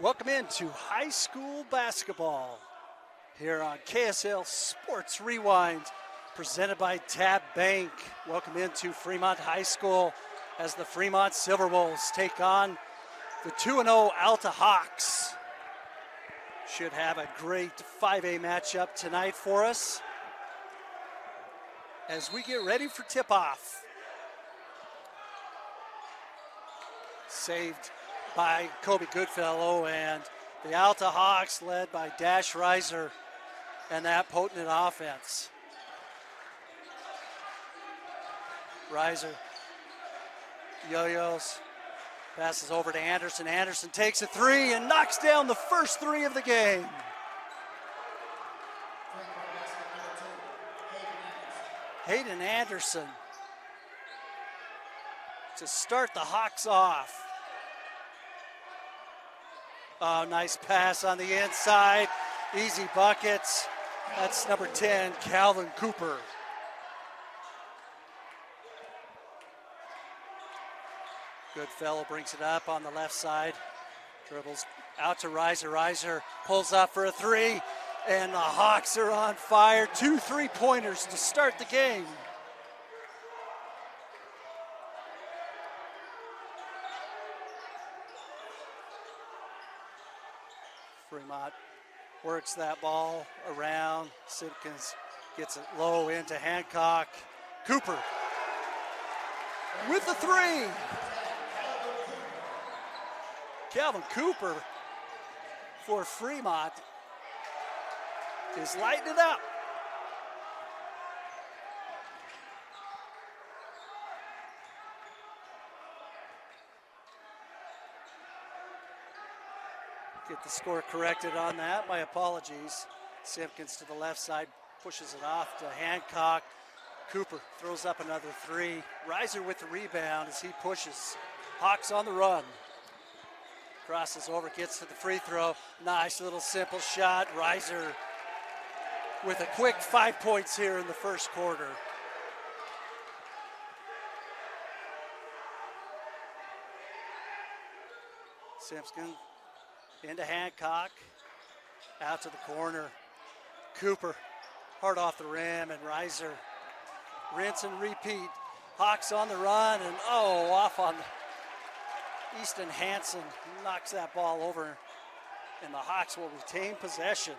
Welcome into high school basketball here on KSL Sports Rewind, presented by Tab Bank. Welcome into Fremont High School as the Fremont Silverwolves take on the 2-0 Alta Hawks. Should have a great 5A matchup tonight for us as we get ready for tip-off. Saved by Kobe Goodfellow, and the Alta Hawks led by Dash Reiser and that potent offense. Reiser yo-yos, passes over to Anderson. Anderson takes a three and knocks down the first three of the game. Hayden Anderson to start the Hawks off. Oh, nice pass on the inside. Easy buckets. That's number 10, Calvin Cooper. Goodfellow brings it up on the left side. Dribbles out to Reiser. Reiser pulls up for a three, and the Hawks are on fire. 2 3-pointers to start the game. Fremont works that ball around. Simpkins gets it low into Hancock. Cooper with the three. Calvin Cooper for Fremont is lighting it up. Get the score corrected on that. My apologies. Simpkins to the left side, pushes it off to Hancock. Cooper throws up another three. Reiser with the rebound as he pushes. Hawks on the run. Crosses over, gets to the free throw. Nice little simple shot. Reiser with a quick 5 points here in the first quarter. Simpkins into Hancock, out to the corner. Cooper, hard off the rim, and Reiser, rinse and repeat. Hawks on the run, and off on Easton Hansen, knocks that ball over, and the Hawks will retain possession.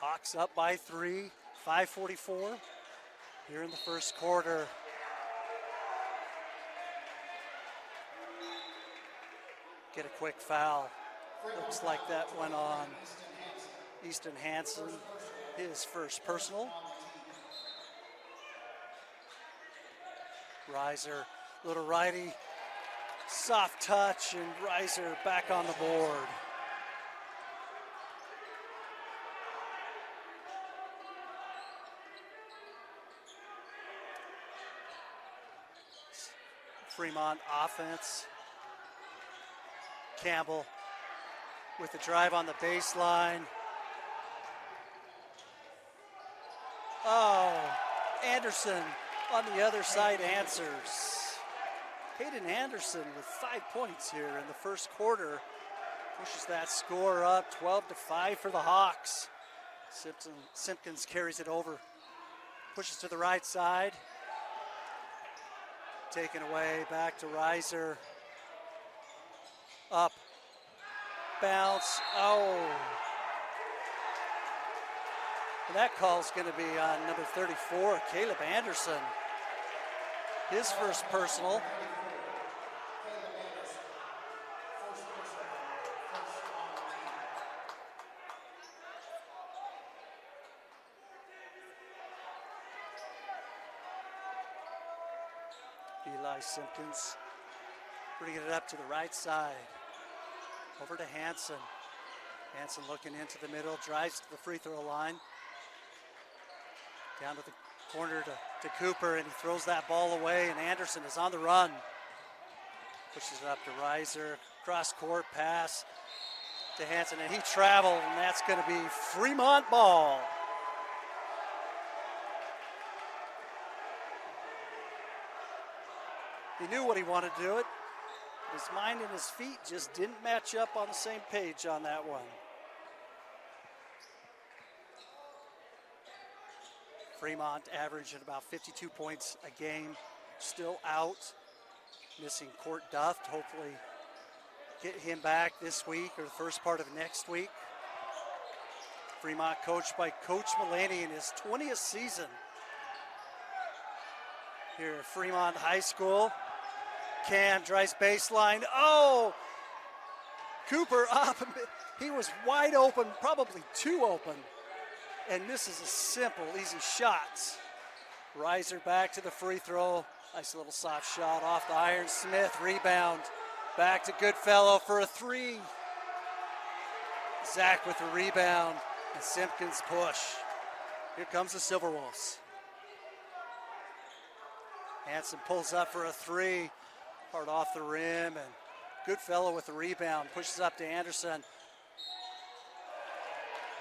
Hawks up by 3, 5:44 here in the first quarter. Get a quick foul. Looks like that went on Easton Hansen, his first personal. Reiser, little righty, soft touch, and Reiser back on the board. Fremont offense. Campbell with the drive on the baseline. Anderson on the other side answers. Hayden Anderson with 5 points here in the first quarter. Pushes that score up, 12-5 for the Hawks. Simpkins carries it over. Pushes to the right side. Taken away, back to Reiser. Up, bounce, And that call's gonna be on number 34, Caleb Anderson. His first personal. Eli Simpkins bringing it up to the right side. Over to Hansen. Hansen looking into the middle, drives to the free throw line. Down to the corner to Cooper, and he throws that ball away, and Anderson is on the run. Pushes it up to Reiser, cross court pass to Hansen, and he traveled, and that's gonna be Fremont ball. He knew what he wanted to do it. His mind and his feet just didn't match up on the same page on that one. Fremont averaging about 52 points a game, still out. Missing Court Duft, hopefully get him back this week or the first part of next week. Fremont coached by Coach Mullaney in his 20th season here at Fremont High School. Cam drives baseline. Oh! Cooper up. He was wide open, probably too open. And misses a simple, easy shot. Reiser back to the free throw. Nice little soft shot off the iron. Smith rebound. Back to Goodfellow for a three. Zach with the rebound. And Simpkins push. Here comes the Silverwolves. Hanson pulls up for a three. Hard off the rim. And Goodfellow with the rebound. Pushes up to Anderson.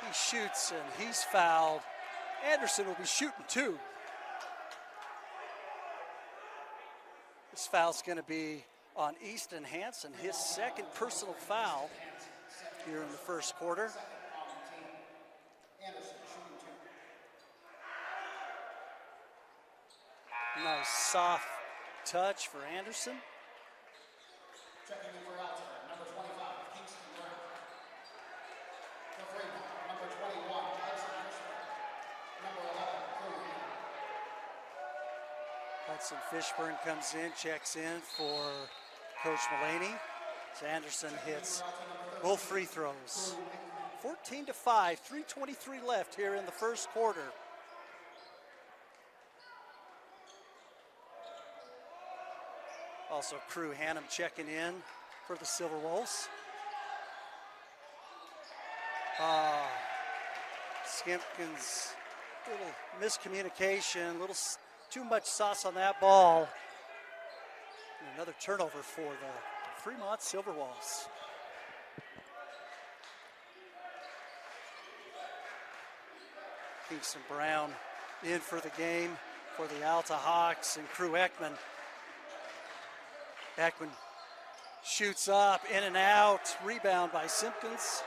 He shoots and he's fouled. Anderson will be shooting too. This foul's going to be on Easton Hanson, his second personal foul here in the first quarter. Nice soft touch for Anderson. Checking in for Alta, number 25, Kingston Brown. For Fremont, number 21, Hudson Fishburne. Number 11, Cody. Hudson Fishburne comes in, checks in for Coach Mullaney. So Anderson hits both free throws. 14-5, 3:23 left here in the first quarter. Also, Crew Hannum checking in for the Silverwolves. Simpkins, little miscommunication, little too much sauce on that ball. And another turnover for the Fremont Silverwolves. Kingston Brown in for the game for the Alta Hawks, and Crew Ekman. Ekman shoots up, in and out, rebound by Simpkins.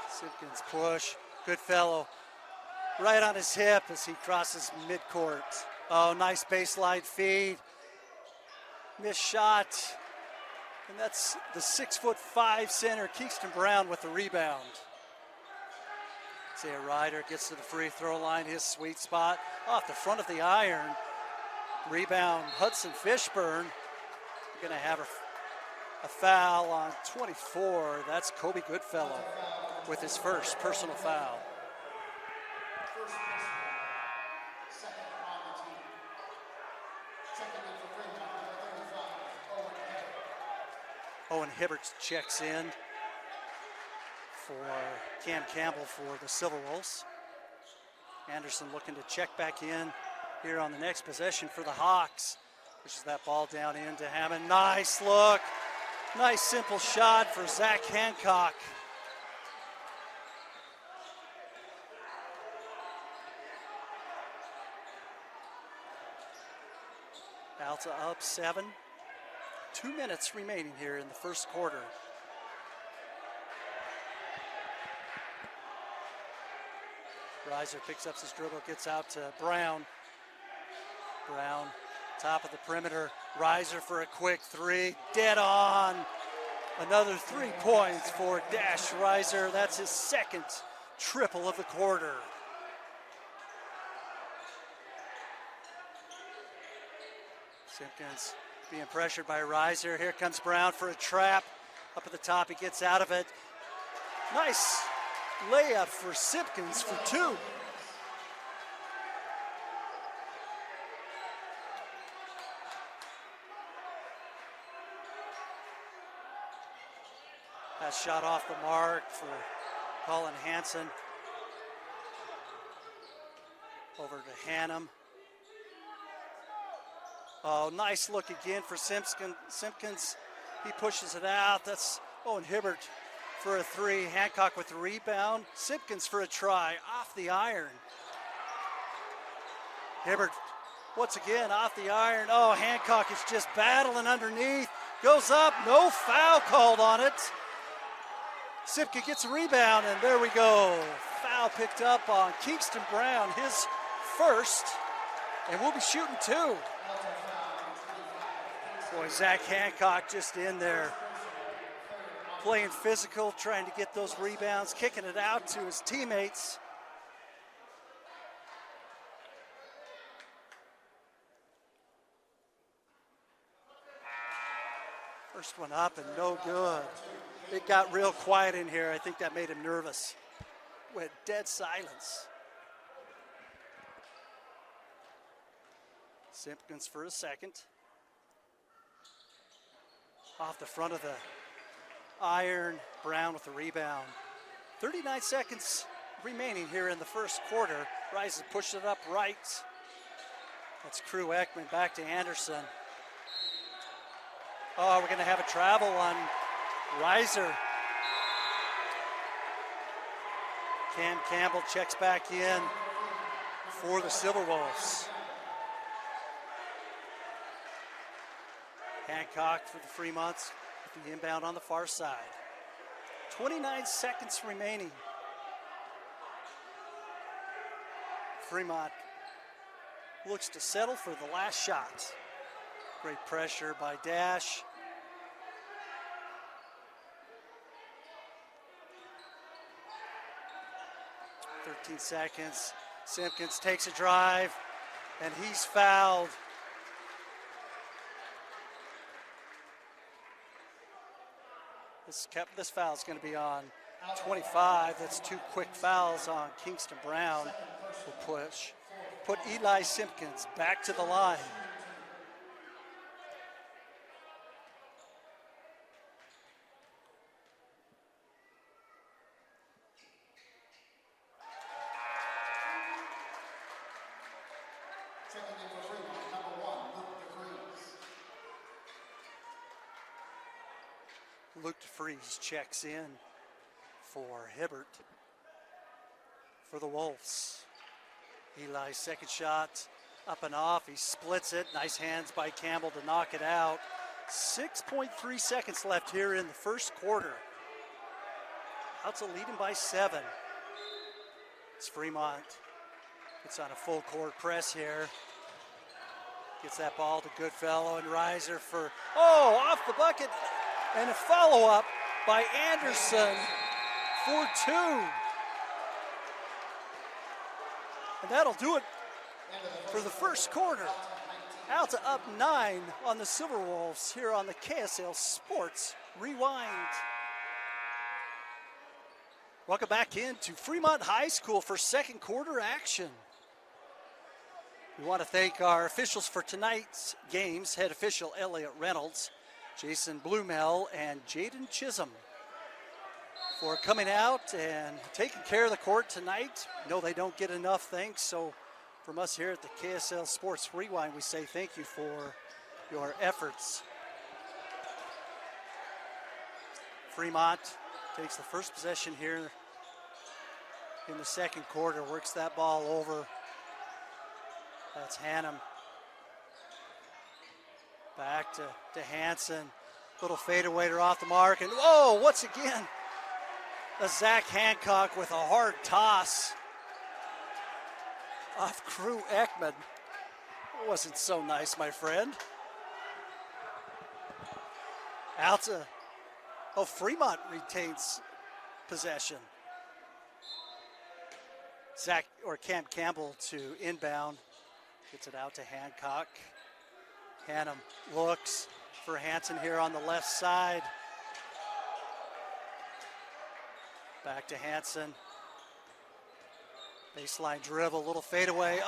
Simpkins push, Goodfellow right on his hip as he crosses midcourt. Oh, nice baseline feed. Missed shot. And that's the 6'5" center, Kingston Brown, with the rebound. Isaiah Ryder gets to the free throw line, his sweet spot off the front of the iron. Rebound, Hudson Fishburne. Going to have a foul on 24. That's Kobe Goodfellow with his first personal foul. First personal, second on the team. Checking in for Fremont, number 35, Owen Hibbert. Owen Hibbert checks in for Cam Campbell for the Silverwolves. Anderson looking to check back in here on the next possession for the Hawks. Pushes that ball down into Hammond. Nice look. Nice simple shot for Zach Hancock. Alta up 7. 2 minutes remaining here in the first quarter. Reiser picks up his dribble, gets out to Brown. Brown, top of the perimeter. Reiser for a quick three. Dead on. Another 3 points for Dash Reiser. That's his second triple of the quarter. Simpkins being pressured by Reiser. Here comes Brown for a trap. Up at the top, he gets out of it. Nice layup for Simpkins for 2. That shot off the mark for Colin Hanson. Over to Hannum. Oh, nice look again for Simpkins. He pushes it out. That's Owen Hibbert for a 3. Hancock with the rebound. Simpkins for a try off the iron. Hibbert Once again, off the iron. Oh, Hancock is just battling underneath. Goes up, no foul called on it. Sipka gets a rebound, and there we go. Foul picked up on Kingston Brown, his first, and we'll be shooting two. Boy, Zach Hancock just in there, playing physical, trying to get those rebounds, kicking it out to his teammates. First one up and no good. It got real quiet in here. I think that made him nervous. Went dead silence. Simpkins for a second. Off the front of the iron, Brown with the rebound. 39 seconds remaining here in the first quarter. Rises, pushes it up right. That's Crew Ekman back to Anderson. Oh, we're going to have a travel on Reiser. Cam Campbell checks back in for the Silverwolves. Hancock for the Fremonts with the inbound on the far side. 29 seconds remaining. Fremont looks to settle for the last shot. Great pressure by Dash. "13 seconds. Simpkins takes a drive, and he's fouled. This foul is going to be on 25. That's two quick fouls on Kingston Brown. Will put Eli Simpkins back to the line. Checking in for Fremont, number 1, Luke DeFries. Luke DeFries checks in for Hibbert for the Wolves. Eli's second shot up and off. He splits it. Nice hands by Campbell to knock it out. 6.3 seconds left here in the first quarter. Alta leading by 7. It's Fremont. It's on a full court press here. Gets that ball to Goodfellow and Reiser for, off the bucket. And a follow-up by Anderson for 2. And that'll do it for the first quarter. Alta up 9 on the Silverwolves here on the KSL Sports Rewind. Welcome back into Fremont High School for second quarter action. We want to thank our officials for tonight's games, head official Elliot Reynolds, Jason Blumel, and Jaden Chisholm for coming out and taking care of the court tonight. No, they don't get enough thanks, so from us here at the KSL Sports Rewind, we say thank you for your efforts. Fremont takes the first possession here in the second quarter, works that ball over. That's Hannum. Back to Hansen. Little fadeaway off the mark. And once again, a Zach Hancock with a hard toss off Crew Ekman. It wasn't so nice, my friend. Alta. Fremont retains possession. Cam Campbell to inbound. Gets it out to Hancock. Hannum looks for Hansen here on the left side. Back to Hansen. Baseline dribble, little fadeaway.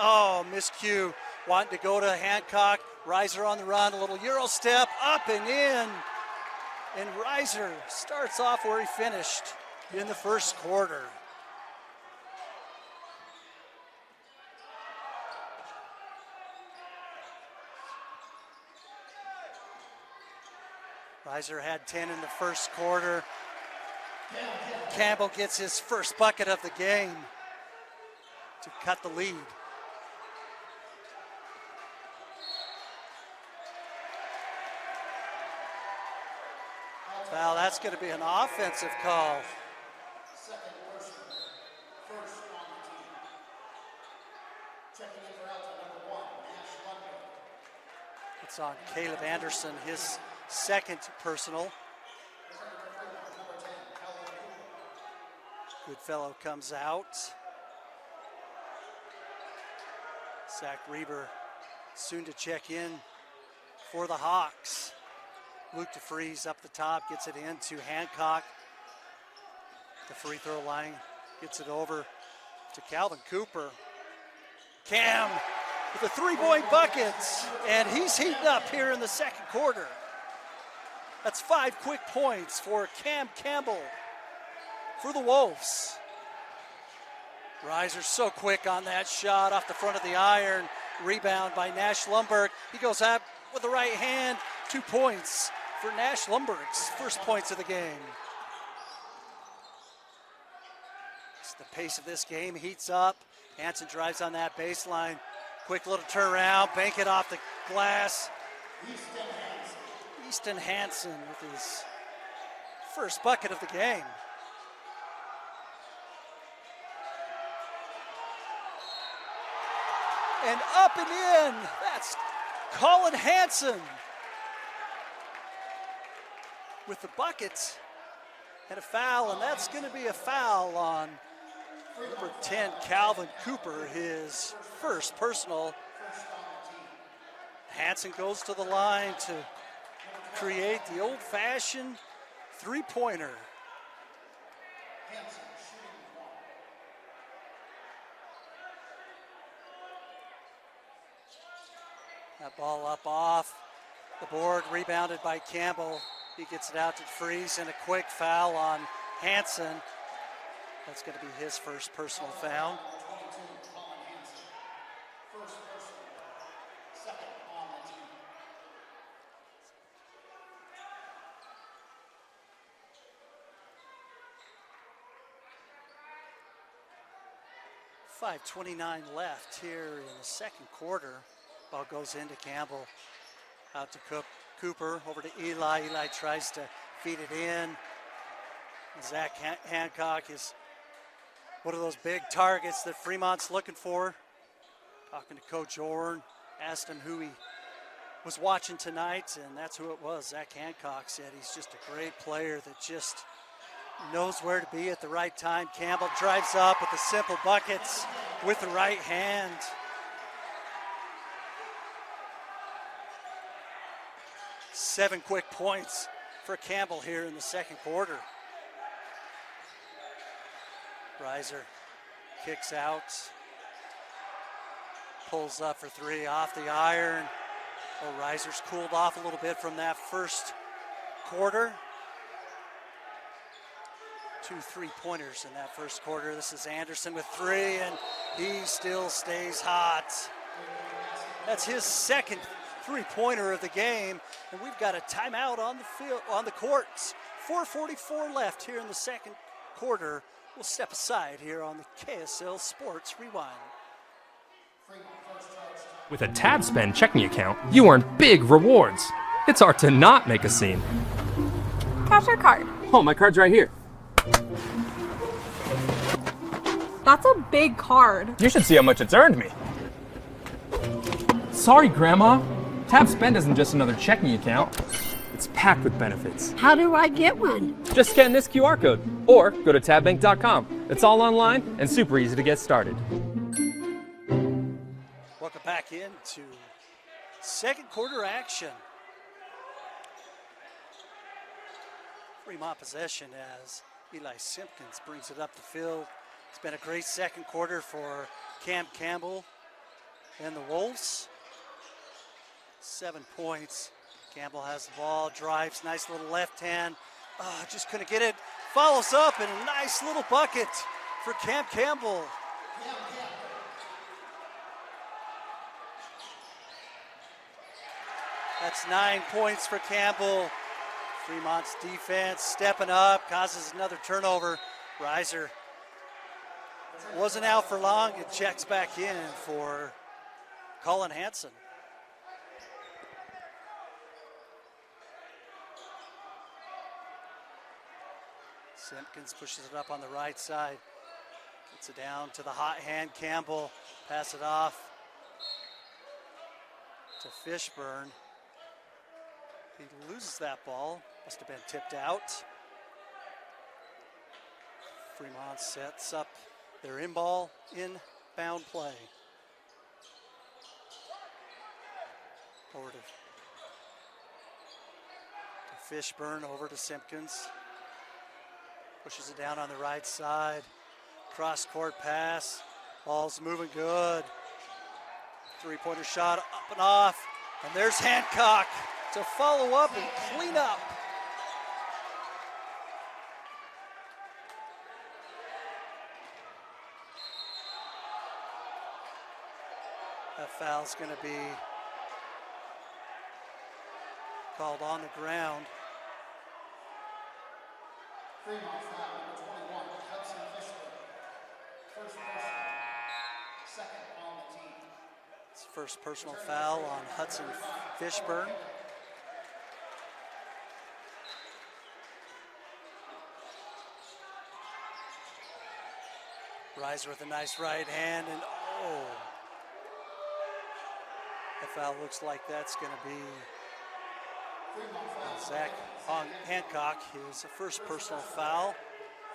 Miscue. Wanting to go to Hancock. Reiser on the run, a little Euro step, up and in. And Reiser starts off where he finished in the first quarter. Reiser had 10 in the first quarter. Campbell gets his first bucket of the game to cut the lead. Foul, that's going to be an offensive call. Second personal, first on the team. Checking in for Alta, number 1, Nash Lundberg. It's on Caleb Anderson, his second personal. Number 10, Calvin Cooper. Goodfellow comes out. Zach Reber soon to check in for the Hawks. Luke DeFries up the top, gets it into Hancock. The free throw line gets it over to Calvin Cooper. Cam with a three-point bucket, and he's heating up here in the second quarter. That's 5 quick points for Cam Campbell for the Wolves. Reiser so quick on that shot off the front of the iron. Rebound by Nash Lundberg. He goes up with the right hand. 2 points for Nash Lundberg's first points of the game. The pace of this game heats up. Hansen drives on that baseline. Quick little turnaround, bank it off the glass. Easton Hansen with his first bucket of the game. And up and in, that's Colin Hansen with the bucket and a foul, and that's going to be a foul on number 10, Calvin Cooper, his first personal. Hansen goes to the line to create the old-fashioned three-pointer. That ball up off the board, rebounded by Campbell. He gets it out to Freeze, and a quick foul on Hansen. That's going to be his first personal foul. First personal, second on the team. .5:29 left here in the second quarter. Ball goes into Campbell. Out to Cooper, over to Eli. Eli tries to feed it in. Zach Hancock is one of those big targets that Fremont's looking for. Talking to Coach Orn, asked him who he was watching tonight, and that's who it was. Zach Hancock said he's just a great player that just knows where to be at the right time. Campbell drives up with the simple buckets with the right hand. Seven quick points for Campbell here in the second quarter. Reiser kicks out, pulls up for three off the iron. Oh, Reiser's cooled off a little bit from that first quarter. 2 3-pointers in that first quarter. This is Anderson with three, and he still stays hot. That's his second three-pointer of the game, and we've got a timeout on the field, on the courts. 4:44 left here in the second quarter. We'll step aside here on the KSL Sports Rewind. With a TabSpend checking account, you earn big rewards. It's hard to not make a scene. Cash or card? Oh, my card's right here. That's a big card. You should see how much it's earned me. Sorry, Grandma. TabSpend isn't just another checking account. It's packed with benefits. How do I get one? Just scan this QR code or go to tabbank.com. It's all online and super easy to get started. Welcome back into second quarter action. Fremont possession as Eli Simpkins brings it up the field. It's been a great second quarter for Cam Campbell and the Wolves. 7 points. Campbell has the ball, drives, nice little left hand. Just couldn't get it. Follows up and a nice little bucket for Cam Campbell. That's 9 points for Campbell. Fremont's defense stepping up, causes another turnover. Reiser wasn't out for long. It checks back in for Colin Hansen. Simpkins pushes it up on the right side. Gets it down to the hot hand, Campbell. Pass it off to Fishburne. He loses that ball. Must have been tipped out. Fremont sets up their inbound play. Over to Fishburne, over to Simpkins. Pushes it down on the right side. Cross court pass. Ball's moving good. Three-pointer shot up and off. And there's Hancock to follow up and clean up. That foul's going to be called on the ground. Fremont foul, number 21, Hudson Fishburne. First personal, second on the team. It's the first personal foul on Hudson Fishburne. Reiser with a nice right hand, and the foul looks like that's going to be Zach Hancock, his first personal foul.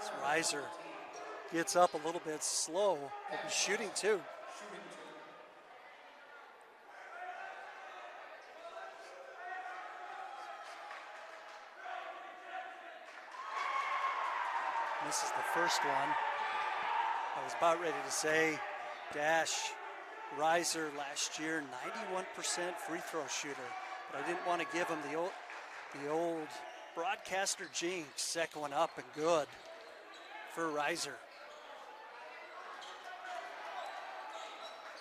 As Reiser gets up a little bit slow, but he's shooting too. This is the first one. I was about ready to say Dash Reiser last year, 91% free throw shooter. But I didn't want to give him the old broadcaster jinx. Second one up and good for Reiser.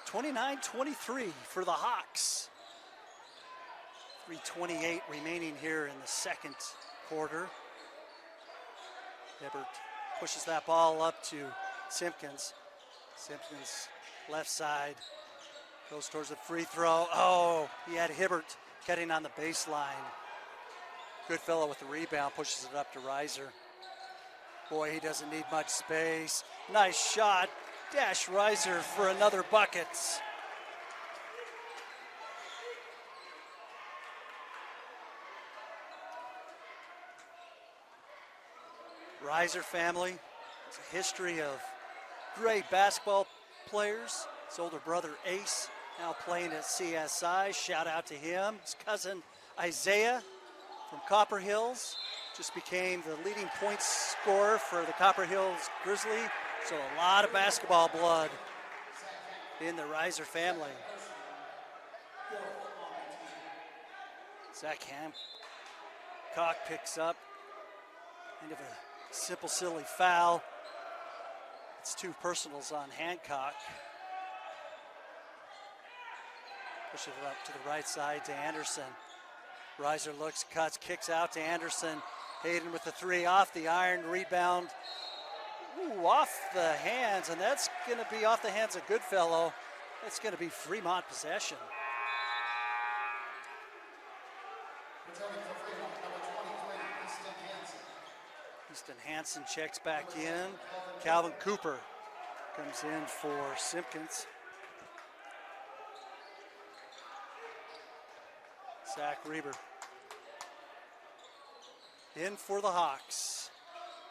29-23 for the Hawks. 3:28 remaining here in the second quarter. Hibbert pushes that ball up to Simpkins. Simpkins left side goes towards the free throw. Oh, he had Hibbert cutting on the baseline. Good fellow with the rebound, pushes it up to Reiser. Boy, he doesn't need much space. Nice shot. Dash Reiser for another bucket. Reiser family has a history of great basketball players. His older brother Ace now playing at CSI. Shout out to him. His cousin Isaiah from Copper Hills just became the leading points scorer for the Copper Hills Grizzly. So a lot of basketball blood in the Reiser family. Zach Hancock picks up kind of a simple, silly foul. It's two personals on Hancock. Pushes it up to the right side to Anderson. Reiser looks, cuts, kicks out to Anderson. Hayden with the three off the iron, rebound. Ooh, off the hands, and that's going to be off the hands of Goodfellow. That's going to be Fremont possession. Returning for Fremont, number 23, Easton Hansen. Easton Hansen checks back in. Calvin Cooper comes in for Simpkins. Zach Reber in for the Hawks.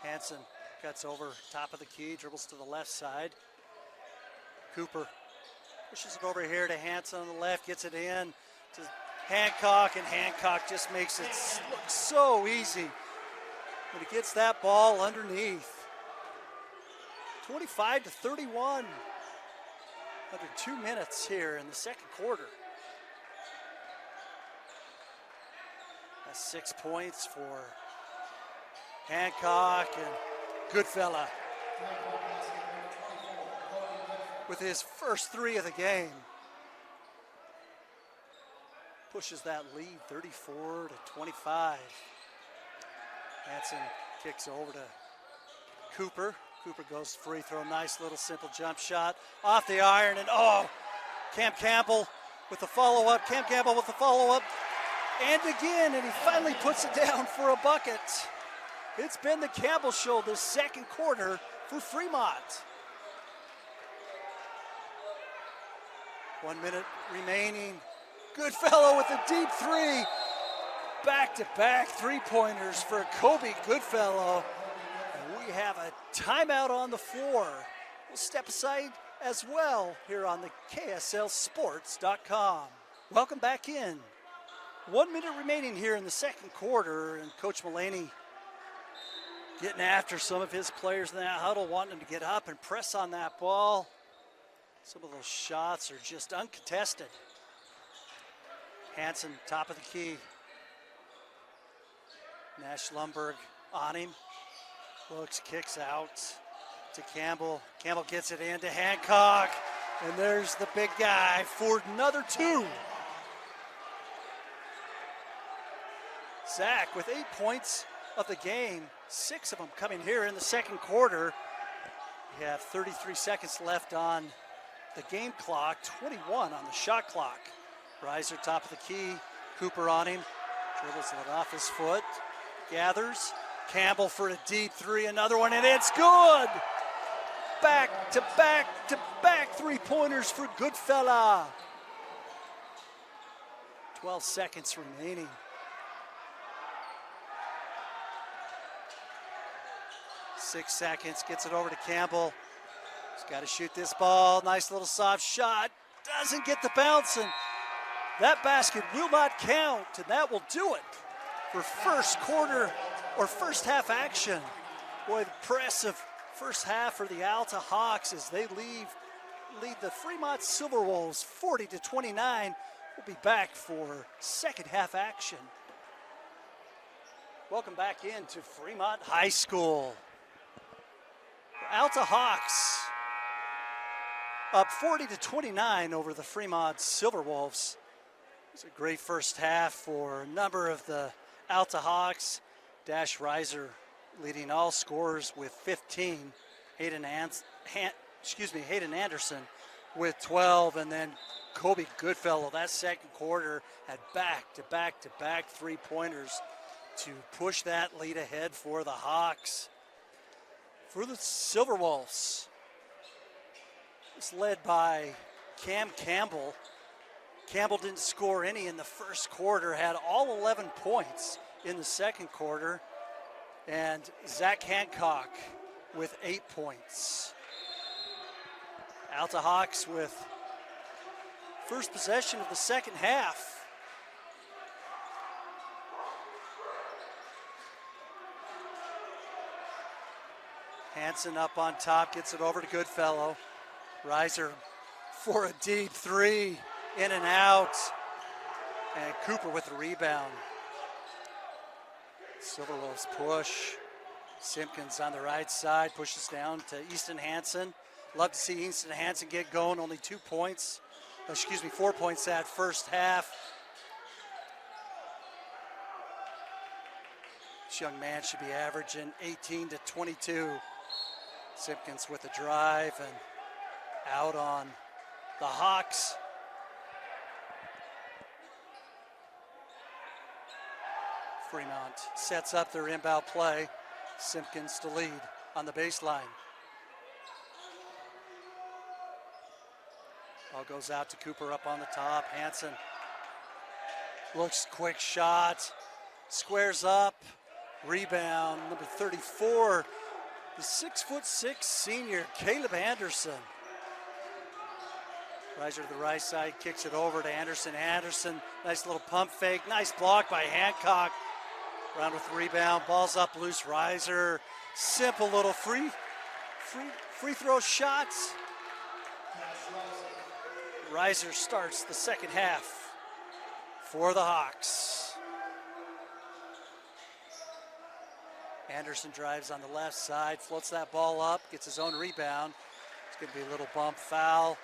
Hansen cuts over top of the key, dribbles to the left side. Cooper pushes it over here to Hansen on the left, gets it in to Hancock, and Hancock just makes it look so easy when he gets that ball underneath. 25-31 under 2 minutes here in the second quarter. That's 6 points for Hancock, and Goodfella with his first three of the game. Pushes that lead 34-25. Hansen kicks over to Cooper. Cooper goes free throw, nice little simple jump shot off the iron, and Cam Campbell with the follow-up. Cam Campbell with the follow-up, and again, and he finally puts it down for a bucket. It's been the Campbell Show this second quarter for Fremont. 1 minute remaining. Goodfellow with a deep three. Back-to-back three-pointers for Kobe Goodfellow. And we have a timeout on the floor. We'll step aside as well here on the KSLSports.com. Welcome back in. 1 minute remaining here in the second quarter, and Coach Mullaney getting after some of his players in that huddle, wanting them to get up and press on that ball. Some of those shots are just uncontested. Hansen, top of the key. Nash Lumberg on him. Looks, kicks out to Campbell. Campbell gets it into Hancock. And there's the big guy for another two. Zach with 8 points of the game. 6 of them coming here in the second quarter. We have 33 seconds left on the game clock, 21 on the shot clock. Reiser top of the key, Cooper on him, dribbles it off his foot, gathers, Campbell for a deep three, another one, and it's good! Back to back three-pointers for Goodfella. 12 seconds remaining. Six seconds, gets it over to Campbell. He's got to shoot this ball. Nice little soft shot. Doesn't get the bounce, and that basket will not count, and that will do it for first quarter or first half action. Boy, impressive first half for the Alta Hawks as they lead the Fremont Silverwolves 40-29. We'll be back for second half action. Welcome back into Fremont High School. Alta Hawks up 40-29 over the Fremont Silverwolves. It was a great first half for a number of the Alta Hawks. Dash Reiser leading all scorers with 15. Hayden Anderson with 12, and then Kobe Goodfellow. That second quarter had back-to-back three-pointers to push that lead ahead for the Hawks. For the Silverwolves, it's led by Cam Campbell. Campbell didn't score any in the first quarter, had all 11 points in the second quarter, and Zach Hancock with 8 points. Alta Hawks with first possession of the second half. Hansen up on top, gets it over to Goodfellow. Reiser for a deep three, in and out. And Cooper with the rebound. Silverwolves push. Simpkins on the right side, pushes down to Easton Hansen. Love to see Easton Hansen get going, only 4 points that first half. This young man should be averaging 18 to 22. Simpkins with the drive and out on the Hawks. Fremont sets up their inbound play. Simpkins to lead on the baseline. Ball goes out to Cooper up on the top. Hansen looks, quick shot, squares up, rebound, number 34, the 6'6" senior, Caleb Anderson. Reiser to the right side, kicks it over to Anderson. Anderson, nice little pump fake, nice block by Hancock. Round with the rebound, ball's up loose. Reiser, simple little free throw shots. Reiser starts the second half for the Hawks. Anderson drives on the left side, floats that ball up, gets his own rebound. It's going to be a little bump foul.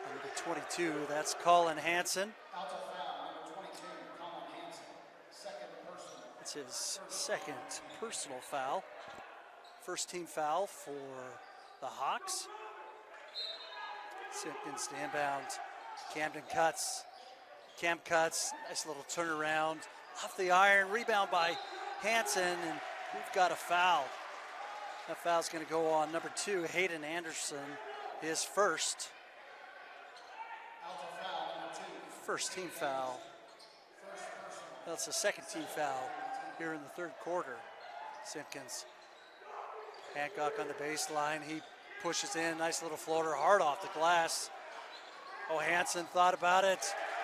Number 22, that's Colin Hansen. Alta foul, number 22, Colin Hansen. Second personal. It's his second personal foul. First team foul for the Hawks. Simpkins to inbound. Camden cuts. Nice little turnaround. Off the iron. Rebound by Hansen. And We've got a foul. That foul's going to go on number 2, Hayden Anderson, his first team foul. That's the second team foul here in the third quarter. Simpkins. Hancock on the baseline. He pushes in, nice little floater, hard off the glass. Oh, Hansen thought about it,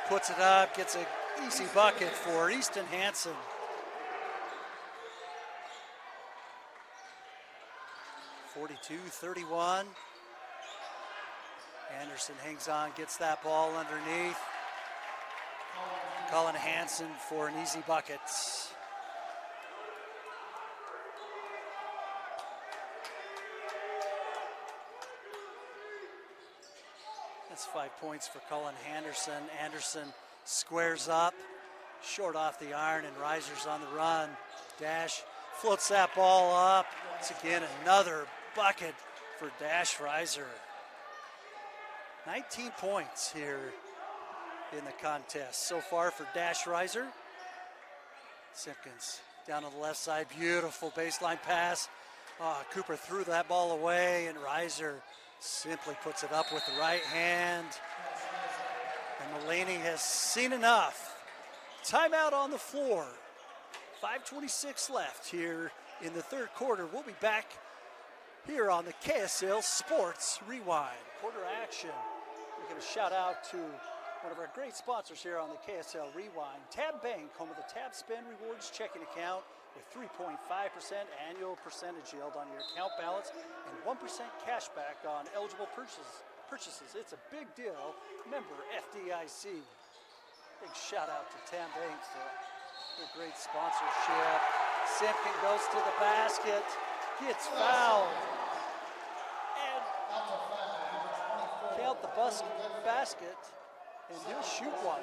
puts it up, gets an easy bucket for Easton Hansen. (42-31). Anderson hangs on, gets that ball underneath. Colin Hansen for an easy bucket. That's 5 points for Colin Henderson. Anderson squares up, short off the iron, and Reiser's on the run. Dash floats that ball up. It's again another bucket for Dash Reiser. 19 points here in the contest so far for Dash Reiser. Simpkins down on the left side, beautiful baseline pass. Cooper threw that ball away, and Reiser simply puts it up with the right hand. And Mulaney has seen enough. Timeout on the floor. 5:26 left here in the third quarter. We'll be back here on the KSL Sports Rewind. Quarter action. We're going to shout out to one of our great sponsors here on the KSL Rewind, Tab Bank, home of the Tab Spend Rewards checking account with 3.5% annual percentage yield on your account balance and 1% cash back on eligible purchases. It's a big deal. Member FDIC. Big shout out to Tab Bank for their great sponsorship. Simpkin goes to the basket, gets fouled, and count the basket, and he'll shoot one.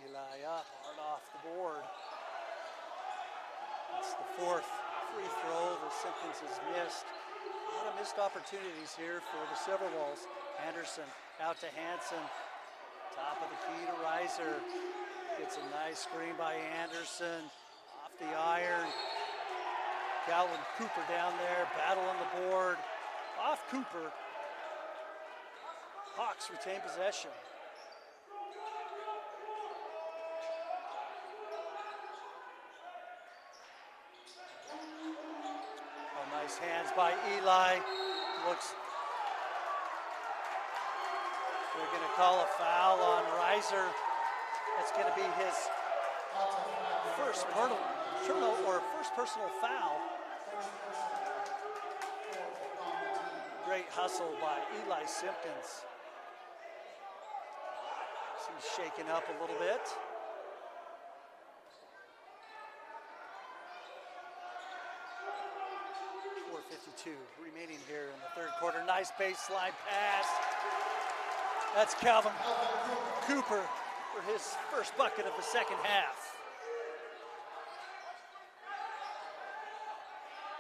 Eli up, hard off the board. It's the fourth free throw that Simpkins has missed. A lot of missed opportunities here for the Silverwolves. Anderson out to Hansen. Top of the key to Reiser. Gets a nice screen by Anderson. Off the iron. Calvin Cooper down there, battling the board. Off Cooper. Hawks retain possession. Nice hands by Eli. They're going to call a foul on Reiser. That's going to be his first personal foul. Great hustle by Eli Simpkins. He's shaken up a little bit. 4:52 remaining here in the third quarter. Nice baseline pass. That's Calvin Cooper for his first bucket of the second half.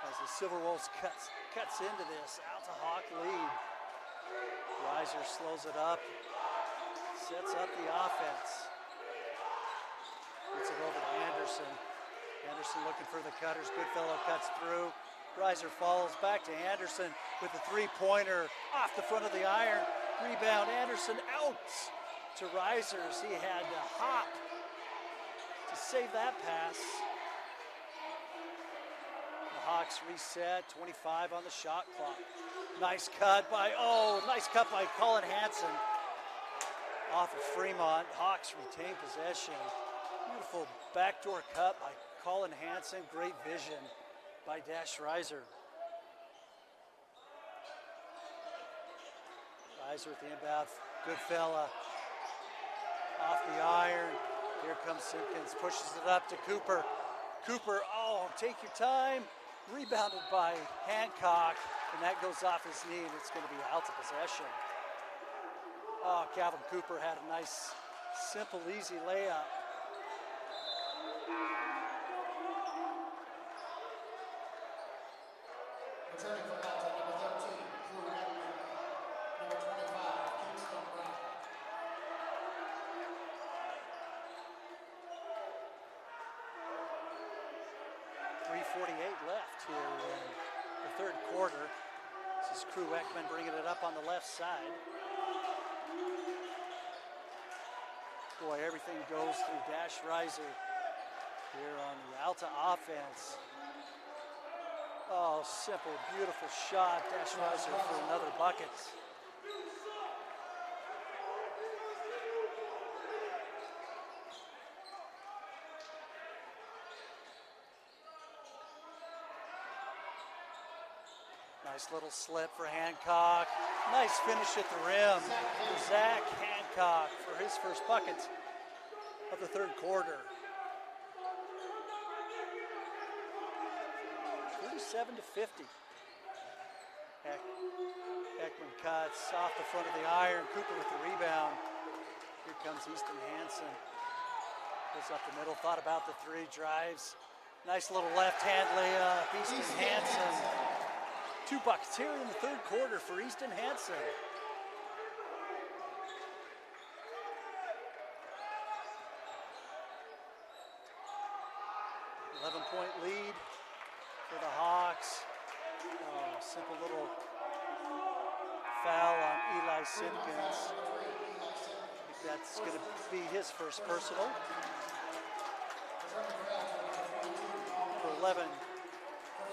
As the Silverwolves cuts into this Alta Hawk lead. Reiser slows it up, sets up the offense. Gets it over to Anderson. Anderson looking for the cutters. Goodfellow cuts through. Reiser follows back to Anderson with a three-pointer off the front of the iron. Rebound, Anderson out to Reiser as he had to hop to save that pass. The Hawks reset, 25 on the shot clock. Nice cut by Colin Hansen. Off of Fremont, Hawks retain possession. Beautiful backdoor cut by Colin Hansen, great vision by Dash Reiser. Reiser with the inbound, Goodfella off the iron. Here comes Simpkins, pushes it up to Cooper. Cooper, take your time. Rebounded by Hancock, and that goes off his knee, and it's going to be out of possession. Calvin Cooper had a nice, simple, easy layup. Returning for Alta, number 13, Drew Redmond. Number 25, Kingston Brown. 3:48 left here in the third quarter. This is Crew Ekman bringing it up on the left side. Boy, everything goes through Dash Riser here on the Alta offense. Oh, simple, beautiful shot. Dash Riser for another bucket. Nice little slip for Hancock. Nice finish at the rim for Zach Hancock for his first bucket of the third quarter. 37-50. Ekman cuts off the front of the iron. Cooper with the rebound. Here comes Easton Hansen. Goes up the middle, thought about the three, drives. Nice little left hand layup. Easton Hansen. 2 buckets here in the third quarter for Easton Hansen. 11-point lead for the Hawks. Oh, simple little foul on Eli Simpkins. I think that's going to be his first personal. Number 11,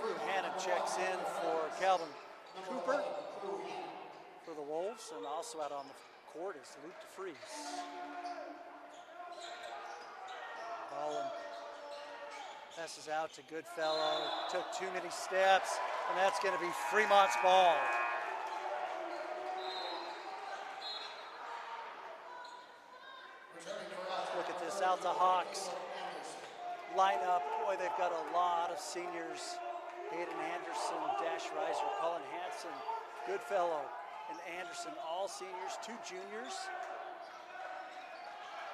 Drew Hannon checks in for Calvin Cooper for the Wolves, and also out on the court is Luke DeFries. Ballin passes out to Goodfellow, took too many steps, and that's going to be Fremont's ball. Look at this Alta Hawks lineup. Boy, they've got a lot of seniors. Hayden Anderson, Dash Riser, Colin Hansen, Goodfellow, and Anderson, all seniors, 2 juniors.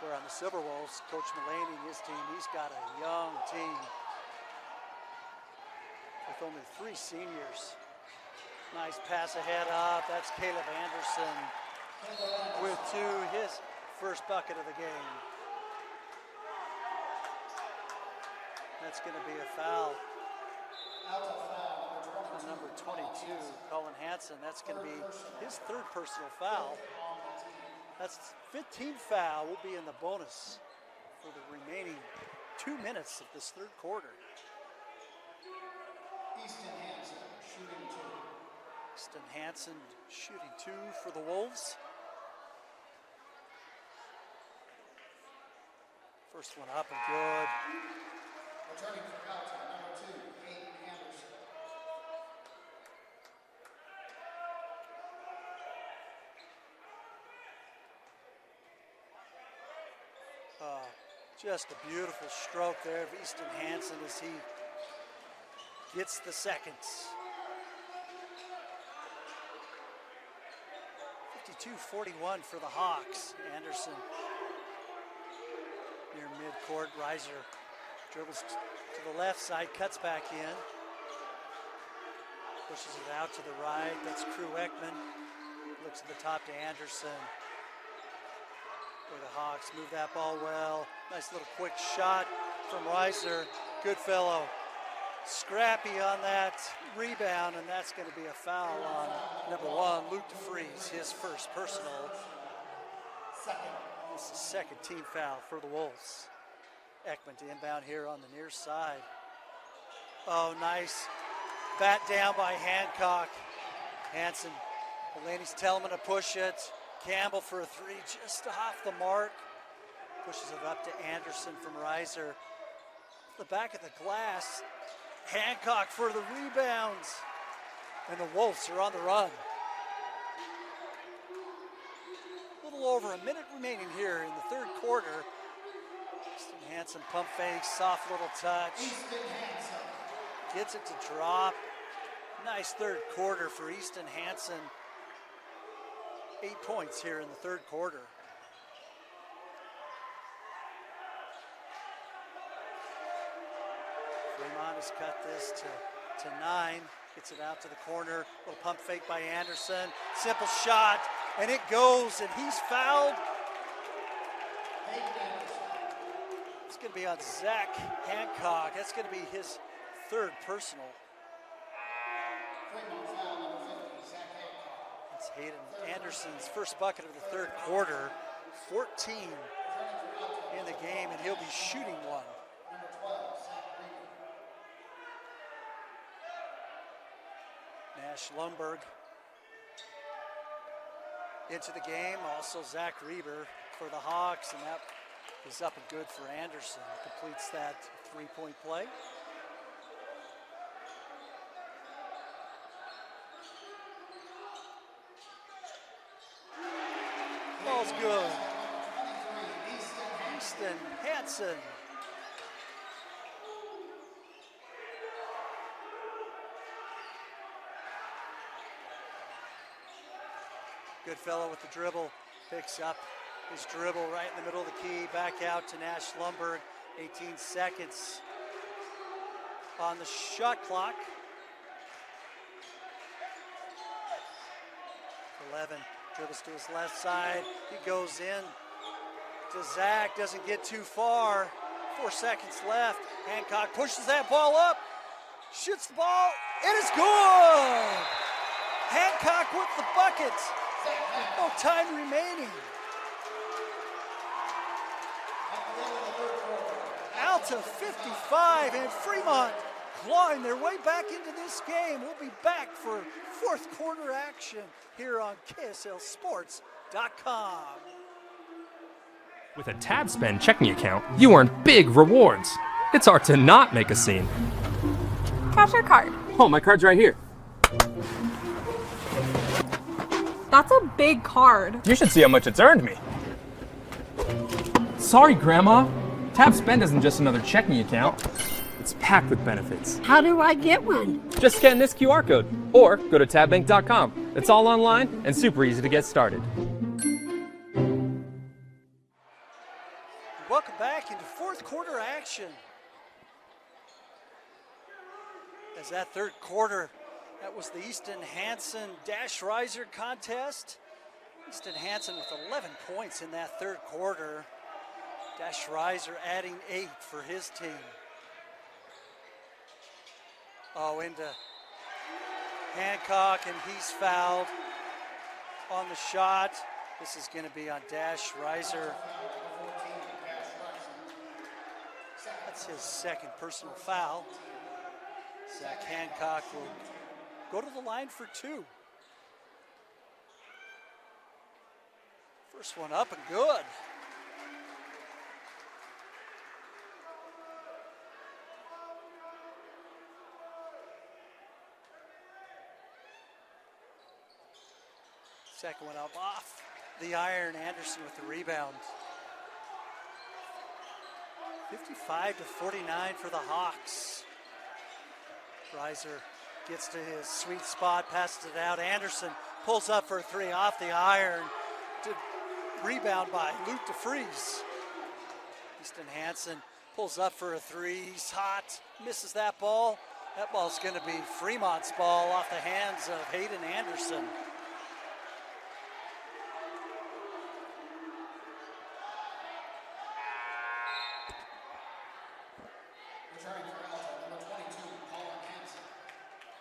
Where on the Silverwolves, Coach Mulaney and his team, he's got a young team with only 3 seniors. Nice pass ahead up. That's Caleb Anderson with 2, his first bucket of the game. That's going to be a foul. On number 22, Colin Hansen. That's going to be his 3rd personal foul. That's 15th foul will be in the bonus for the remaining 2 minutes of this third quarter. Easton Hansen shooting 2. Easton Hansen shooting 2 for the Wolves. First one up and good. Returning for Alta, number 2, Hayden Anderson. Just a beautiful stroke there of Easton Hansen as he gets the seconds. 52-41 for the Hawks. Anderson near midcourt. Riser dribbles to the left side, cuts back in. Pushes it out to the right. That's Crew Ekman. Looks at the top to Anderson. Where the Hawks move that ball well. Nice little quick shot from Riser. Goodfellow. Scrappy on that rebound, and that's going to be a foul on number 1, Luke DeFries, his first personal. This is the second team foul for the Wolves. Ekman to inbound here on the near side. Oh, nice. Bat down by Hancock. Hansen. Mulaney's telling him to push it. Campbell for a 3, just off the mark. Pushes it up to Anderson from Riser. The back of the glass. Hancock for the rebounds. And the Wolves are on the run. A little over a minute remaining here in the third quarter. Easton Hansen pump fake, soft little touch. Gets it to drop. Nice third quarter for Easton Hansen. 8 points here in the third quarter. Fremont has cut this to 9. Gets it out to the corner. Little pump fake by Anderson. Simple shot, and it goes, and he's fouled. It's going to be on Zach Hancock. That's going to be his third personal. It's Hayden Anderson's first bucket of the third quarter. 14 in the game, and he'll be shooting one. Nash Lundberg into the game. Also Zach Reber for the Hawks, and that is up and good for Anderson. Completes that three-point play. Ball's good. Easton Hansen. Good fellow with the dribble. Picks up his dribble right in the middle of the key. Back out to Nash Lundberg. 18 seconds on the shot clock. 11. Dribbles to his left side. He goes in to Zach. Doesn't get too far. 4 seconds left. Hancock pushes that ball up. Shoots the ball. It is good. Hancock with the bucket. No time remaining. Alta 55 and Fremont clawing their way back into this game. We'll be back for fourth quarter action here on KSLSports.com. With a TabSpend checking account, you earn big rewards. It's hard to not make a scene. Cash or card? Oh, my card's right here. That's a big card. You should see how much it's earned me. Sorry, Grandma. TabSpend isn't just another checking account. It's packed with benefits. How do I get one? Just scan this QR code or go to tabbank.com. It's all online and super easy to get started. Welcome back into fourth quarter action. As that third quarter, that was the Easton Hansen Dash Riser contest. Easton Hansen with 11 points in that third quarter. Dash Riser adding 8 for his team. Oh, into Hancock, and he's fouled on the shot. This is going to be on Dash Riser. That's his second personal foul. Zach Hancock will go to the line for 2. First one up and good. Second one up off the iron. Anderson with the rebound. 55-49 for the Hawks. Riser gets to his sweet spot, passes it out. Anderson pulls up for a 3 off the iron. Rebound by Luke DeFries. Easton Hansen pulls up for a 3. He's hot, misses that ball. That ball's going to be Fremont's ball off the hands of Hayden Anderson.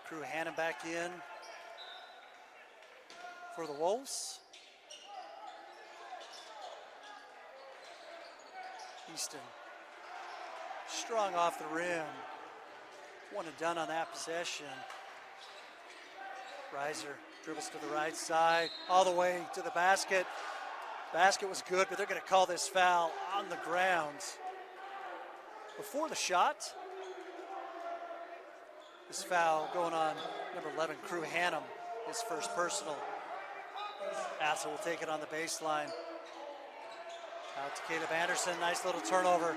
Crew Hannon back in for the Wolves. Easton strong off the rim. One and done on that possession. Riser dribbles to the right side, all the way to the basket. Basket was good, but they're going to call this foul on the ground. Before the shot, this foul going on number 11, Crew Hannum, his first personal. Assa will take it on the baseline. Out to Caleb Anderson, nice little turnover.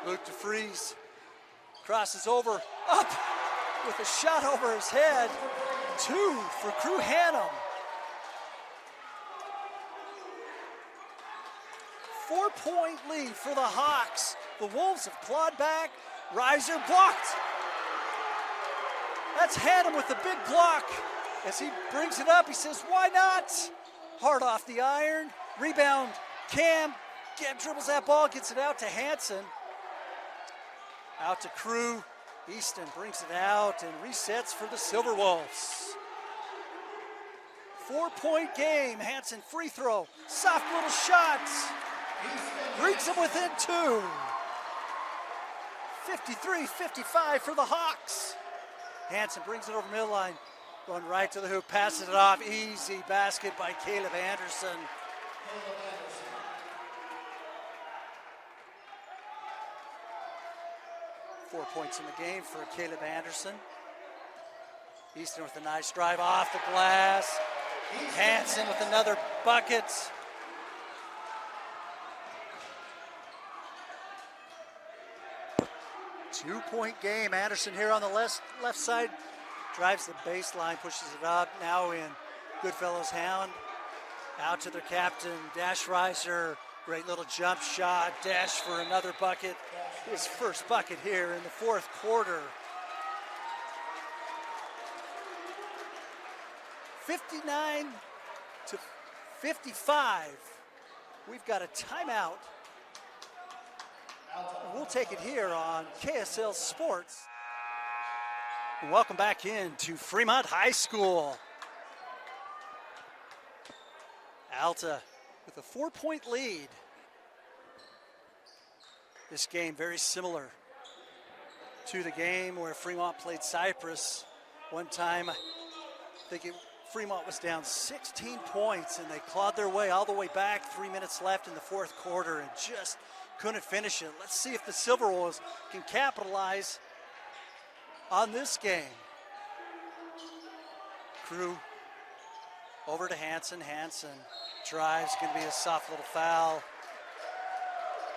Luke DeFries crosses over, up with a shot over his head. 2 for Crew Hannum. 4-point lead for the Hawks. The Wolves have clawed back. Riser blocked That's Hannum with the big block. As he brings it up, he says, why not? Hard off the iron. Rebound, Cam. Cam dribbles that ball, gets it out to Hansen. Out to Crew. Easton brings it out and resets for the Silverwolves. 4-point game. Hansen free throw. Soft little shot. Brings them within 2. 53-55 for the Hawks. Hansen brings it over midline. Going right to the hoop, passes it off. Easy basket by Caleb Anderson. 4 points in the game for Caleb Anderson. Easton with a nice drive off the glass. Hansen with another bucket. Two-point game. Anderson here on the left side. Drives the baseline, pushes it up. Now in Goodfellow's hand. Out to their captain, Dash Riser. Great little jump shot. Dash for another bucket. His first bucket here in the fourth quarter. 59-55. We've got a timeout. We'll take it here on KSL Sports. Welcome back in to Fremont High School. Alta with a 4-point lead. This game very similar to the game where Fremont played Cypress. One time, I think Fremont was down 16 points and they clawed their way all the way back. 3 minutes left in the fourth quarter and just couldn't finish it. Let's see if the Silverwolves can capitalize on this game. Crew over to Hansen. Hansen drives, going to be a soft little foul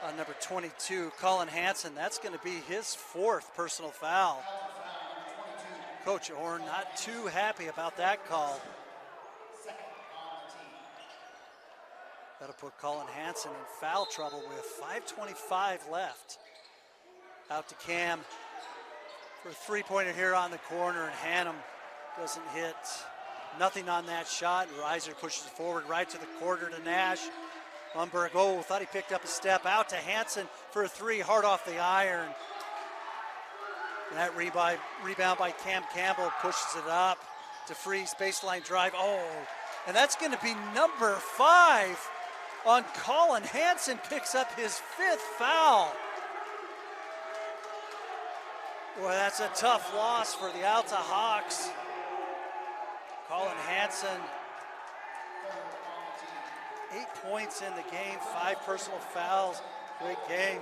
on number 22, Colin Hansen. That's going to be his fourth personal foul. Coach Orr not too happy about that call. That'll put Colin Hansen in foul trouble with 5:25 left. Out to Cam for a three-pointer here on the corner, and Hannum doesn't hit. Nothing on that shot. Reiser pushes it forward right to the corner to Nash. Lundberg, thought he picked up a step. Out to Hansen for a three, hard off the iron. And that rebound by Cam Campbell pushes it up to Freeze, baseline drive. And that's going to be number 5 on Colin Hansen, picks up his 5th foul. Boy, that's a tough loss for the Alta Hawks. Colin Hansen, 8 points in the game, 5 personal fouls. Great game.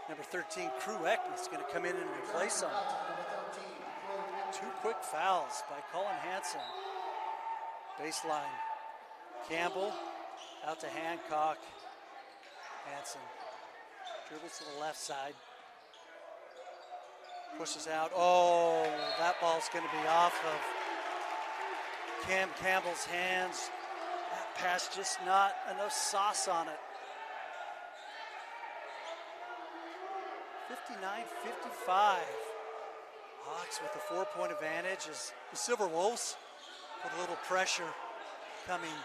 Number 13, Crew Ekman is going to come in and replace him. 2 quick fouls by Colin Hansen. Baseline. Campbell out to Hancock. Hansen dribbles to the left side. Pushes out. That ball's going to be off of Cam Campbell's hands. That pass just not enough sauce on it. 59-55. Hawks with a 4-point advantage as the Silverwolves put a little pressure coming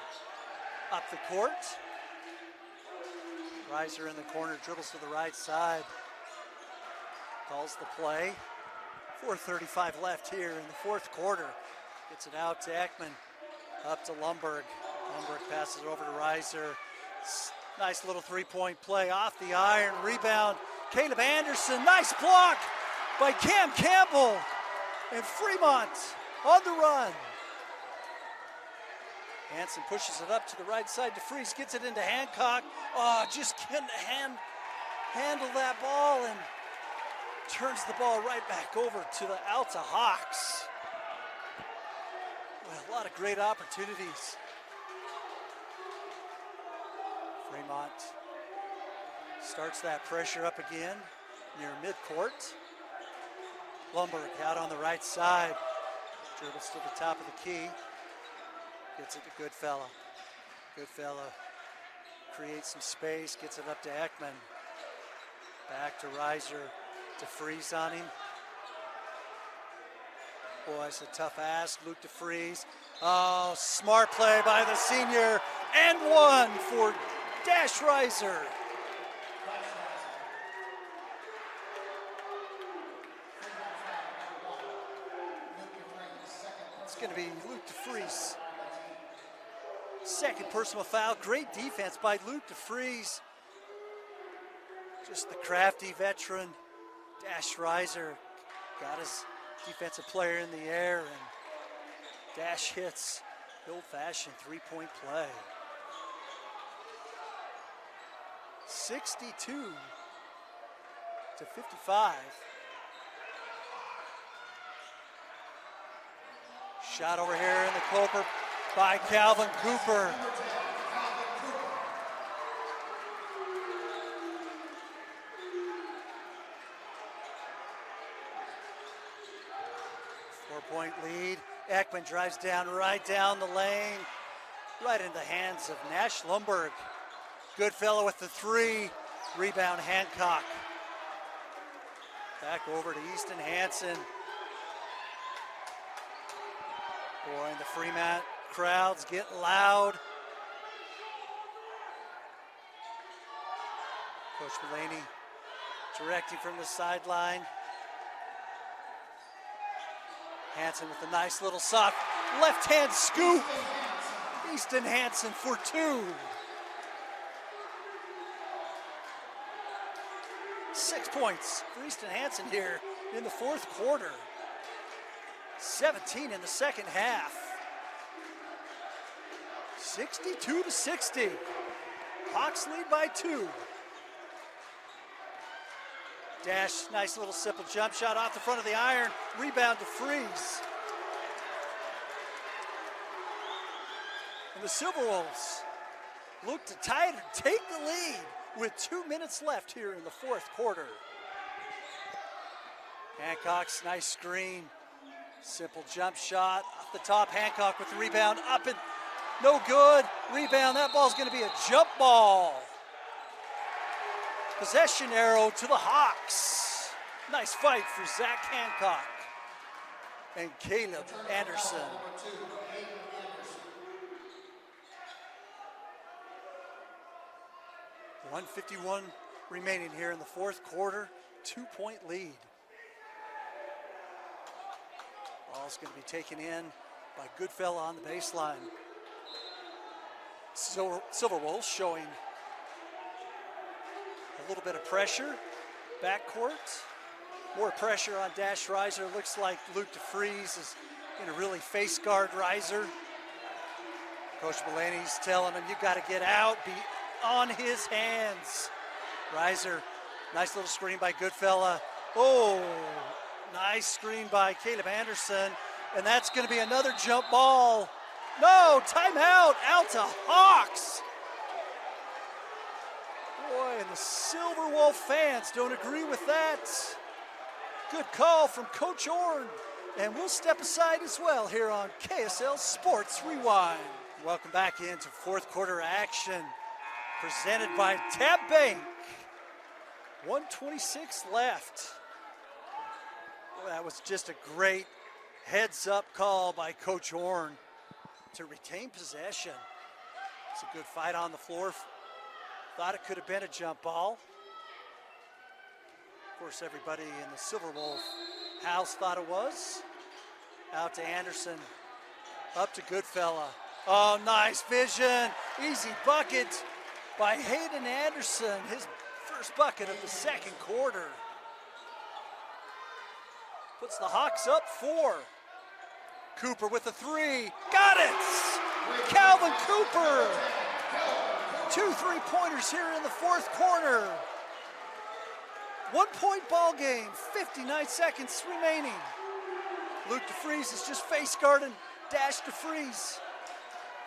up the court. Reiser in the corner, dribbles to the right side. Calls the play. 4:35 left here in the fourth quarter. Gets it out to Ekman. Up to Lundberg. Lundberg passes it over to Reiser. Nice little 3-point play off the iron. Rebound. Caleb Anderson. Nice block by Cam Campbell. And Fremont on the run. Hansen pushes it up to the right side to Freeze. Gets it into Hancock. Just couldn't handle that ball and turns the ball right back over to the Alta Hawks. Well, a lot of great opportunities. Fremont starts that pressure up again near midcourt. Lundberg out on the right side. Dribbles to the top of the key. Gets it to Goodfellow. Goodfellow creates some space, gets it up to Ekman. Back to Reiser. DeFreeze on him. Boy, it's a tough ask. Luke DeFreeze. Oh, smart play by the senior. And one for Dash Reiser. It's going to be Luke DeFreeze. Second personal foul. Great defense by Luke DeFreeze. Just the crafty veteran. Dash Reiser got his defensive player in the air, and Dash hits the old-fashioned three-point play. 62-55. Shot over here in the Cooper by Calvin Cooper. Four-point lead. Ekman drives down right down the lane, right in the hands of Nash Lumberg. Goodfellow with the three. Rebound Hancock. Back over to Easton Hansen. Boy, and the Fremont crowds get loud. Coach Mulaney directing from the sideline. Hansen with a nice little soft left-hand scoop. Easton Hansen for two. 6 points for Easton Hansen here in the fourth quarter. 17 in the second half. 62-60. Hawks lead by two. Dash, nice little simple jump shot off the front of the iron. Rebound DeFreeze. And the Silverwolves look to take the lead with 2 minutes left here in the fourth quarter. Hancock's nice screen. Simple jump shot off the top. Hancock with the rebound. Up and no good. Rebound. That ball's going to be a jump ball. Possession arrow to the Hawks. Nice fight for Zach Hancock and Caleb Anderson. 1:51 remaining here in the fourth quarter. 2-point lead. Ball's going to be taken in by Goodfellow on the baseline. Silverwolves showing a little bit of pressure. Backcourt. More pressure on Dash Reiser. Looks like Luke DeFreeze is going to really face guard Reiser. Coach Mulaney's telling him, you got to get out, be on his hands. Reiser, nice little screen by Goodfellow. Oh, nice screen by Caleb Anderson. And that's going to be another jump ball. No, timeout, Alta Hawks. Boy, and the Silverwolf fans don't agree with that. Good call from Coach Orn. And we'll step aside as well here on KSL Sports Rewind. Welcome back into fourth quarter action presented by Tab Bank. 1:26 left. Well, that was just a great heads-up call by Coach Orn to retain possession. It's a good fight on the floor. Thought it could have been a jump ball. Of course, everybody in the Silverwolf house thought it was. Out to Anderson, up to Goodfellow. Oh, nice vision. Easy bucket by Hayden Anderson. His first bucket of the second quarter. Puts the Hawks up 4. Cooper with a three. Got it! Calvin Cooper. 2 3-pointers here in the fourth quarter. 1-point ball game, 59 seconds remaining. Luke DeFreeze is just face guarding Dash DeFreeze.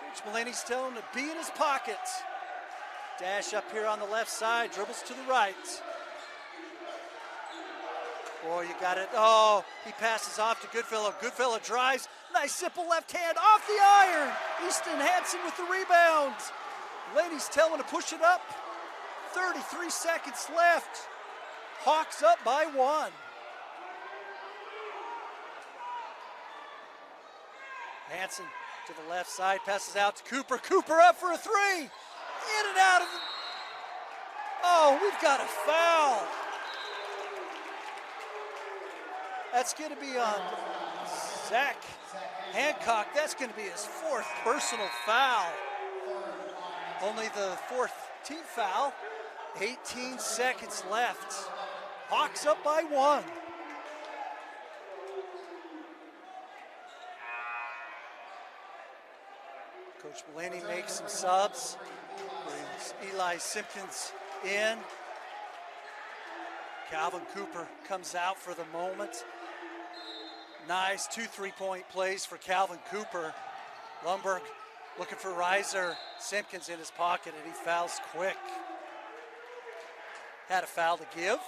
Coach Mulaney's telling him to be in his pocket. Dash up here on the left side, dribbles to the right. Boy, you got it. Oh, he passes off to Goodfellow. Goodfellow drives. Nice simple left hand off the iron. Easton Hansen with the rebound. Mulaney's telling him to push it up. 33 seconds left. Hawks up by 1. Hansen to the left side, passes out to Cooper. Cooper up for a 3. In and out of the... Oh, we've got a foul. That's going to be on Zach Hancock. That's going to be his 4th personal foul. Only the 4th team foul. 18 seconds left. Hawks up by 1. Coach Mulaney makes some subs. Brings Eli Simpkins in. Calvin Cooper comes out for the moment. Nice 2 3-point plays for Calvin Cooper. Lundberg looking for Reiser. Simpkins in his pocket, and he fouls quick. Had a foul to give.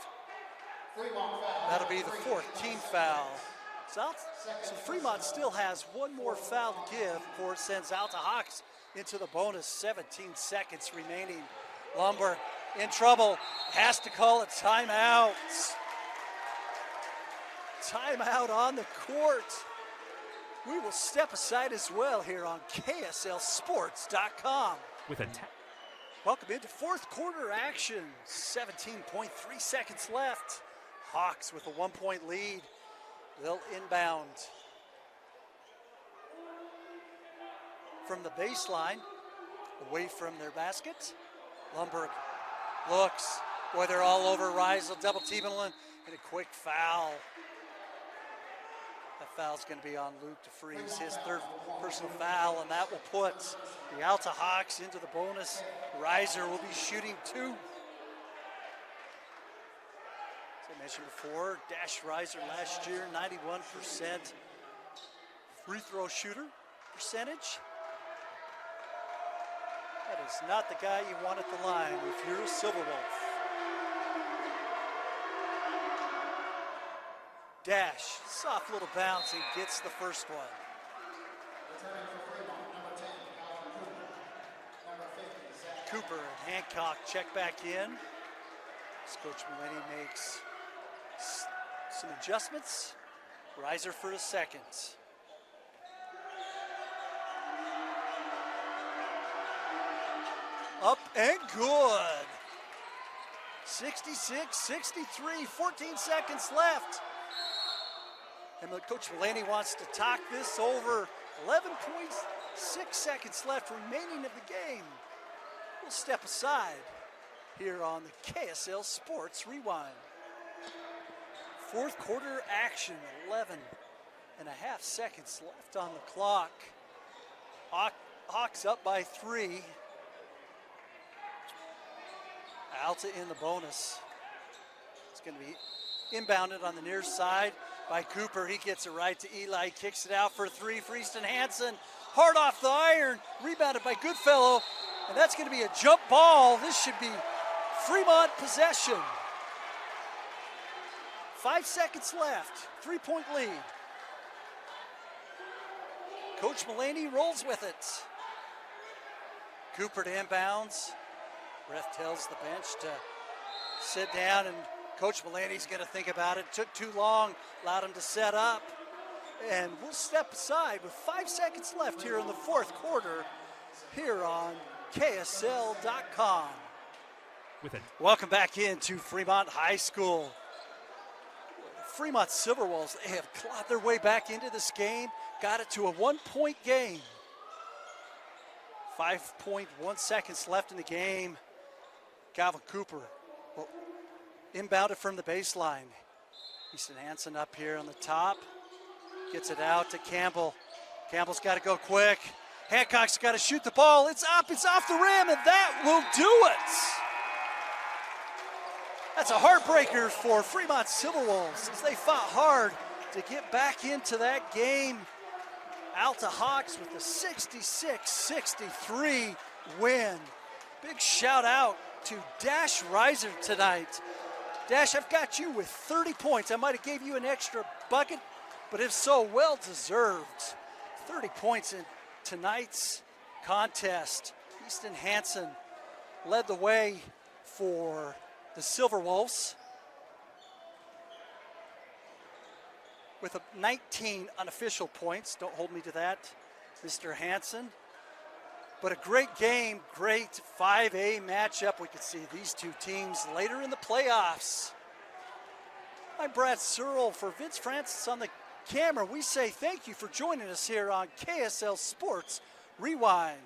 That'll be the 4th team foul. So Fremont still has one more foul to give before it sends Alta Hawks into the bonus. 17 seconds remaining. Lundberg in trouble, has to call a timeout. Timeout on the court. We will step aside as well here on KSLSports.com. With a Welcome into 4th quarter action. 17.3 seconds left. Hawks with a 1-point lead. They'll inbound from the baseline, away from their basket. Lundberg looks. Boy, they're all over Reisel, double teaming him, and a quick foul. That foul's going to be on Luke DeFries, his 3rd personal foul, and that will put the Alta Hawks into the bonus. Reiser will be shooting 2. As I mentioned before, Dash Reiser last year, 91% free throw shooter percentage. That is not the guy you want at the line if you're a Silverwolf. Dash, soft little bounce, and gets the first one. Returning for Fremont, number 10, Calvin Cooper. Number 50, Zach. Cooper and Hancock check back in. As Coach Mulaney makes some adjustments. Reiser for a 2nd. Up and good. 66-63, 14 seconds left. And Coach Mulaney wants to talk this over. 11.6 seconds left remaining of the game. We'll step aside here on the KSL Sports Rewind. 4th quarter action, 11.5 seconds left on the clock. Hawks up by 3. Alta in the bonus. It's going to be inbounded on the near side by Cooper. He gets it right to Eli, kicks it out for 3. Freeston Hansen, hard off the iron, rebounded by Goodfellow, and that's going to be a jump ball. This should be Fremont possession. 5 seconds left, 3-point lead. Coach Mulaney rolls with it. Cooper to inbounds. Ref tells the bench to sit down, and Coach Mulaney's going to think about it. Took too long, allowed him to set up. And we'll step aside with 5 seconds left here in the 4th quarter here on KSL.com. Welcome back into Fremont High School. Fremont Silverwolves, they have clawed their way back into this game, got it to a 1-point game. 5.1 seconds left in the game. Calvin Cooper will inbound it from the baseline. Easton Hansen up here on the top. Gets it out to Campbell. Campbell's got to go quick. Hancock's got to shoot the ball. It's up, it's off the rim, and that will do it. That's a heartbreaker for Fremont Silverwolves as they fought hard to get back into that game. Alta Hawks with a 66-63 win. Big shout out to Dash Reiser tonight. Dash, I've got you with 30 points. I might have gave you an extra bucket, but if so, well deserved. 30 points in tonight's contest. Easton Hansen led the way for the Silverwolves. with 19 unofficial points. Don't hold me to that, Mr. Hansen. But a great game, great 5A matchup. We could see these two teams later in the playoffs. I'm Brad Searle for Vince Francis on the camera. We say thank you for joining us here on KSL Sports Rewind.